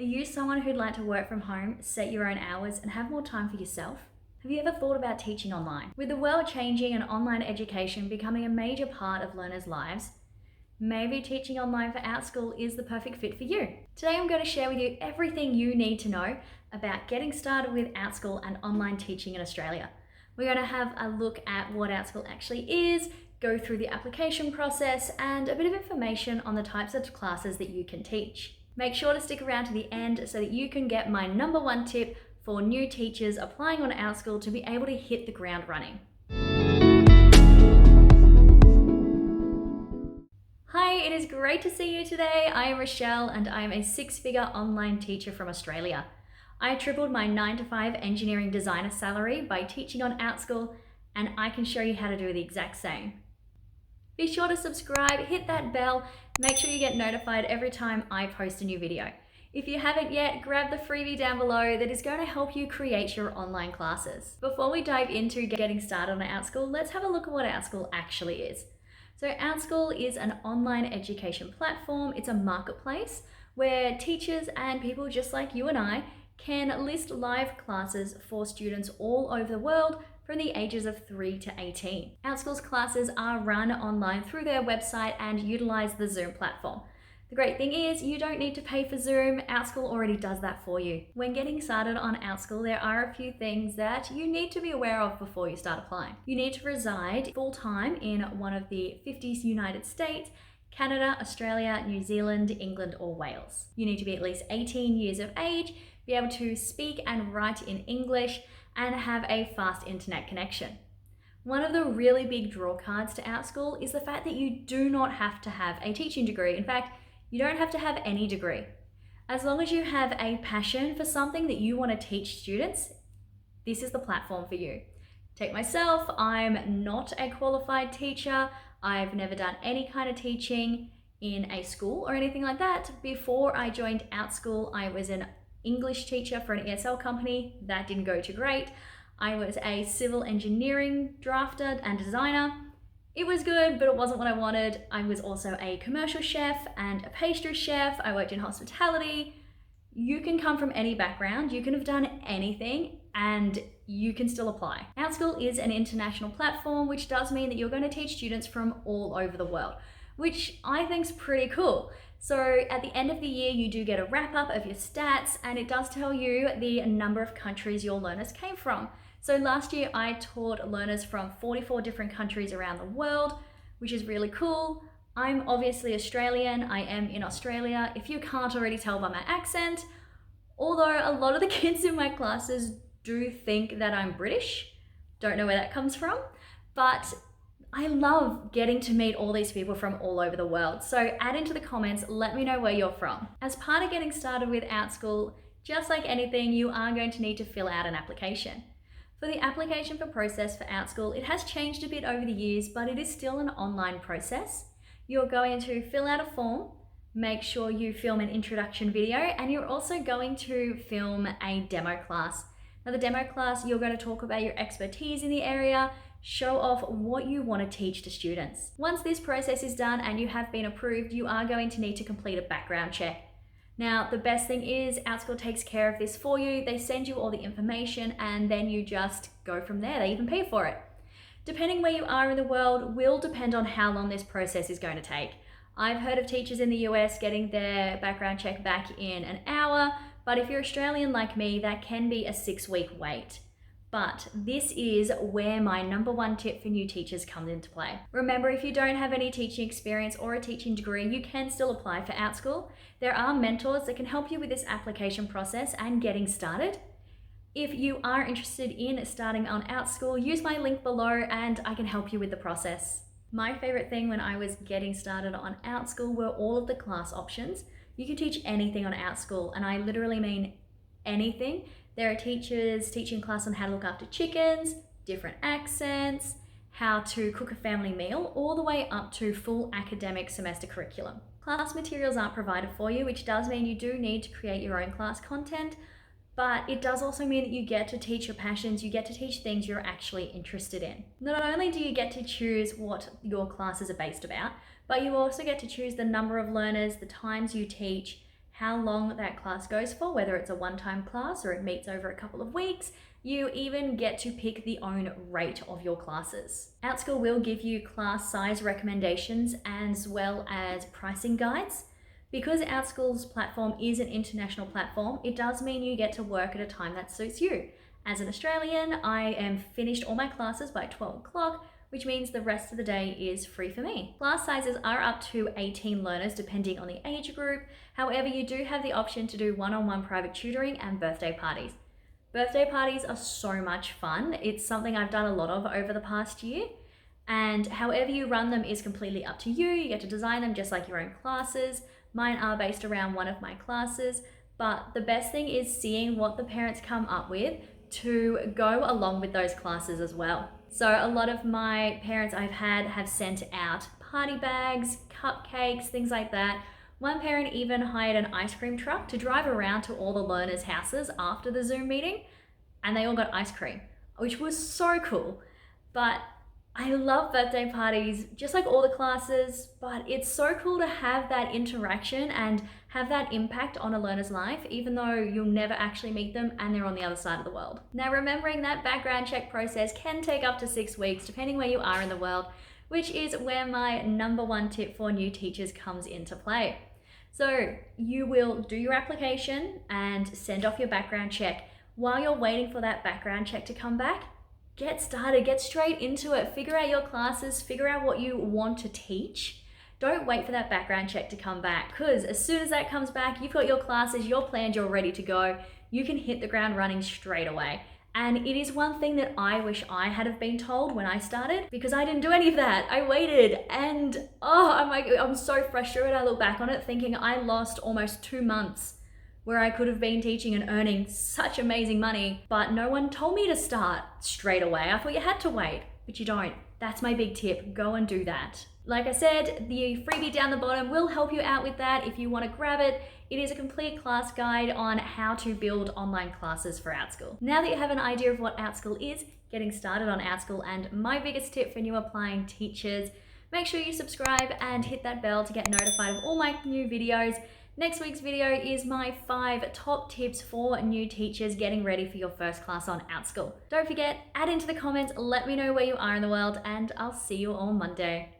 Are you someone who'd like to work from home, set your own hours, and have more time for yourself? Have you ever thought about teaching online? With the world changing and online education becoming a major part of learners' lives, maybe teaching online for Outschool is the perfect fit for you. Today I'm going to share with you everything you need to know about getting started with Outschool and online teaching in Australia. We're going to have a look at what Outschool actually is, go through the application process, and a bit of information on the types of classes that you can teach. Make sure to stick around to the end so that you can get my number one tip for new teachers applying on Outschool to be able to hit the ground running. Hi, it is great to see you today. I am Rachelle and I am a six-figure online teacher from Australia. I tripled my 9-to-5 engineering designer salary by teaching on Outschool, and I can show you how to do the exact same. Be sure to subscribe, hit that bell, make sure you get notified every time I post a new video. If you haven't yet, grab the freebie down below that is going to help you create your online classes. Before we dive into getting started on Outschool, let's have a look at what Outschool actually is. So Outschool is an online education platform. It's a marketplace where teachers and people just like you and I can list live classes for students all over the world from the ages of 3 to 18. Outschool's classes are run online through their website and utilize the Zoom platform. The great thing is you don't need to pay for Zoom. Outschool already does that for you. When getting started on Outschool, there are a few things that you need to be aware of before you start applying. You need to reside full-time in one of the 50 United States, Canada, Australia, New Zealand, England, or Wales. You need to be at least 18 years of age, be able to speak and write in English, and have a fast internet connection. One of the really big draw cards to Outschool is the fact that you do not have to have a teaching degree. In fact, you don't have to have any degree. As long as you have a passion for something that you want to teach students, this is the platform for you. Take myself, I'm not a qualified teacher. I've never done any kind of teaching in a school or anything like that. Before I joined Outschool, I was an English teacher for an ESL company. That didn't go too great. I was a civil engineering drafter and designer. It was good, but it wasn't what I wanted. I was also a commercial chef and a pastry chef. I worked in hospitality. You can come from any background, you can have done anything, and you can still apply. Outschool is an international platform, which does mean that you're going to teach students from all over the world, which I think is pretty cool. So at the end of the year, you do get a wrap up of your stats, and it does tell you the number of countries your learners came from. So last year I taught learners from 44 different countries around the world, which is really cool. I'm obviously Australian, I am in Australia, if you can't already tell by my accent, although a lot of the kids in my classes do think that I'm British. Don't know where that comes from, but I love getting to meet all these people from all over the world. So add into the comments, let me know where you're from. As part of getting started with Outschool, just like anything, you are going to need to fill out an application. For the application process for Outschool, it has changed a bit over the years, but it is still an online process. You're going to fill out a form, make sure you film an introduction video, and you're also going to film a demo class. Now the demo class, you're going to talk about your expertise in the area, show off what you want to teach to students. Once this process is done and you have been approved, you are going to need to complete a background check. Now, the best thing is Outschool takes care of this for you. They send you all the information and then you just go from there. They even pay for it. Depending where you are in the world will depend on how long this process is going to take. I've heard of teachers in the US getting their background check back in an hour, but if you're Australian like me, that can be a 6-week wait. But this is where my number one tip for new teachers comes into play. Remember, if you don't have any teaching experience or a teaching degree, you can still apply for Outschool. There are mentors that can help you with this application process and getting started. If you are interested in starting on Outschool, use my link below and I can help you with the process. My favorite thing when I was getting started on Outschool were all of the class options. You can teach anything on Outschool, and I literally mean anything. There are teachers teaching class on how to look after chickens, different accents, how to cook a family meal, all the way up to full academic semester curriculum. Class materials aren't provided for you, which does mean you do need to create your own class content, but it does also mean that you get to teach your passions, you get to teach things you're actually interested in. Not only do you get to choose what your classes are based about, but you also get to choose the number of learners, the times you teach, how long that class goes for, whether it's a one-time class or it meets over a couple of weeks. You even get to pick the own rate of your classes. Outschool will give you class size recommendations as well as pricing guides. Because Outschool's platform is an international platform, it does mean you get to work at a time that suits you. As an Australian, I am finished all my classes by 12 o'clock, which means the rest of the day is free for me. Class sizes are up to 18 learners depending on the age group. However, you do have the option to do one-on-one private tutoring and birthday parties. Birthday parties are so much fun. It's something I've done a lot of over the past year. And however you run them is completely up to you. You get to design them just like your own classes. Mine are based around one of my classes, but the best thing is seeing what the parents come up with to go along with those classes as well. So a lot of my parents I've had have sent out party bags, cupcakes, things like that. One parent even hired an ice cream truck to drive around to all the learners' houses after the Zoom meeting, and they all got ice cream, which was so cool. But I love birthday parties, just like all the classes, but it's so cool to have that interaction and have that impact on a learner's life, even though you'll never actually meet them and they're on the other side of the world. Now, remembering that background check process can take up to 6 weeks, depending where you are in the world, which is where my number one tip for new teachers comes into play. So you will do your application and send off your background check. While you're waiting for that background check to come back, get started, get straight into it, figure out your classes, figure out what you want to teach. Don't wait for that background check to come back, because as soon as that comes back, you've got your classes, you're planned, you're ready to go. You can hit the ground running straight away. And it is one thing that I wish I had have been told when I started, because I didn't do any of that. I waited and I'm so frustrated. I look back on it thinking I lost almost 2 months where I could have been teaching and earning such amazing money, but no one told me to start straight away. I thought you had to wait, but you don't. That's my big tip. Go and do that. Like I said, the freebie down the bottom will help you out with that if you want to grab it. It is a complete class guide on how to build online classes for Outschool. Now that you have an idea of what Outschool is, getting started on Outschool, and my biggest tip for new applying teachers, make sure you subscribe and hit that bell to get notified of all my new videos. Next week's video is my 5 top tips for new teachers getting ready for your first class on Outschool. Don't forget, add into the comments, let me know where you are in the world, and I'll see you on Monday.